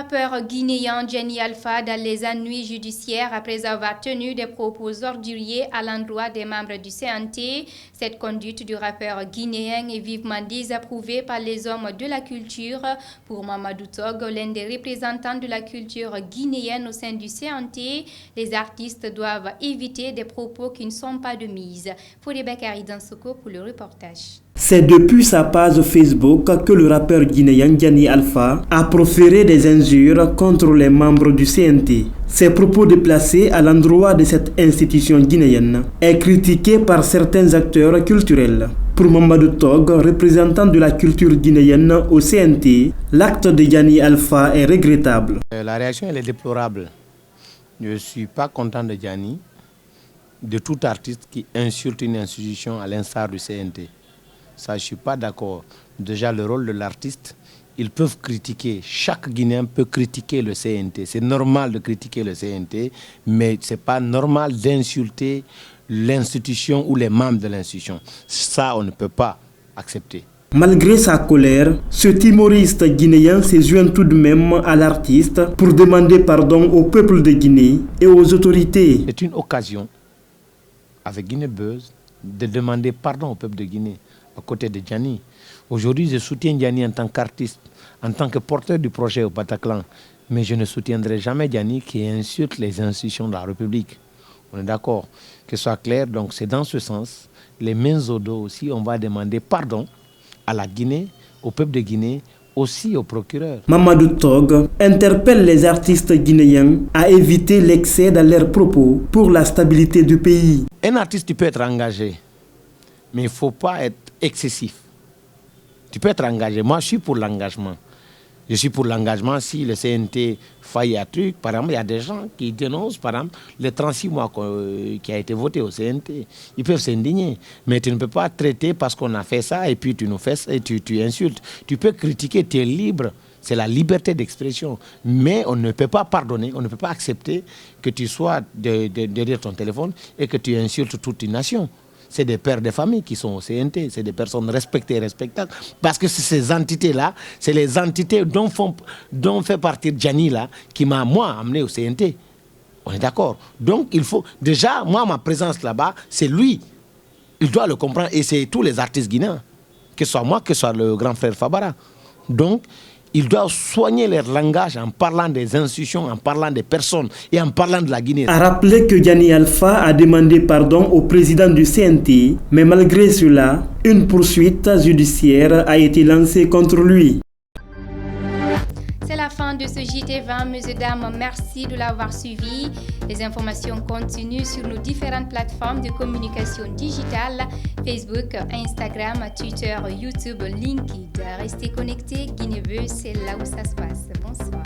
rappeur guinéen Gianni Alpha dans les ennuis judiciaires après avoir tenu des propos orduriers à l'endroit des membres du CNT. Cette conduite du rappeur guinéen est vivement désapprouvée par les hommes de la culture. Pour Mamadou Tog, l'un des représentants de la culture guinéenne au sein du CNT, les artistes doivent éviter des propos qui ne sont pas de mise. Fodé Bakary Dansoko pour le reportage. C'est depuis sa page Facebook que le rappeur guinéen Gianni Alpha a proféré des injures contre les membres du CNT. Ses propos déplacés à l'endroit de cette institution guinéenne est critiqué par certains acteurs culturels. Pour Mamadou Tog, représentant de la culture guinéenne au CNT, l'acte de Gianni Alpha est regrettable. La réaction elle est déplorable. Je ne suis pas content de Gianni, de tout artiste qui insulte une institution à l'instar du CNT. Ça, je ne suis pas d'accord. Déjà, le rôle de l'artiste, ils peuvent critiquer. Chaque Guinéen peut critiquer le CNT. C'est normal de critiquer le CNT, mais ce n'est pas normal d'insulter l'institution ou les membres de l'institution. Ça, on ne peut pas accepter. Malgré sa colère, ce timoriste guinéen se joint tout de même à l'artiste pour demander pardon au peuple de Guinée et aux autorités. C'est une occasion, avec Guinée Buzz, de demander pardon au peuple de Guinée, à côté de Gianni. Aujourd'hui, je soutiens Gianni en tant qu'artiste, en tant que porteur du projet au Bataclan. Mais je ne soutiendrai jamais Gianni qui insulte les institutions de la République. On est d'accord, que ce soit clair. Donc c'est dans ce sens, les mains au dos aussi, on va demander pardon à la Guinée, au peuple de Guinée, aussi au procureur. Mamadou Tog interpelle les artistes guinéens à éviter l'excès dans leurs propos pour la stabilité du pays. Un artiste, tu peux être engagé, mais il ne faut pas être excessif. Tu peux être engagé. Moi, je suis pour l'engagement. Je suis pour l'engagement si le CNT faillit à truc. Par exemple, il y a des gens qui dénoncent, par exemple, les 36 mois qui a été voté au CNT. Ils peuvent s'indigner. Mais tu ne peux pas traiter parce qu'on a fait ça et puis tu nous fais ça et tu insultes. Tu peux critiquer, tu es libre. C'est la liberté d'expression. Mais on ne peut pas pardonner, on ne peut pas accepter que tu sois derrière ton téléphone et que tu insultes toute une nation. C'est des pères de famille qui sont au CNT, c'est des personnes respectées et respectables. Parce que c'est ces entités-là, c'est les entités dont fait partie Gianni là, qui m'a, moi, amené au CNT. On est d'accord. Donc, il faut... Déjà, moi, ma présence là-bas, c'est lui. Il doit le comprendre. Et c'est tous les artistes guinéens. Que ce soit moi, que ce soit le grand frère Fabara. Donc, ils doivent soigner leur langage en parlant des institutions, en parlant des personnes et en parlant de la Guinée. A rappelé que Gianni Alpha a demandé pardon au président du CNT, mais malgré cela, une poursuite judiciaire a été lancée contre lui. C'est la fin de ce JT20, messieurs, dames. Merci de l'avoir suivi. Les informations continuent sur nos différentes plateformes de communication digitale, Facebook, Instagram, Twitter, YouTube, LinkedIn. Restez connectés. Guinée Buzz, c'est là où ça se passe. Bonsoir.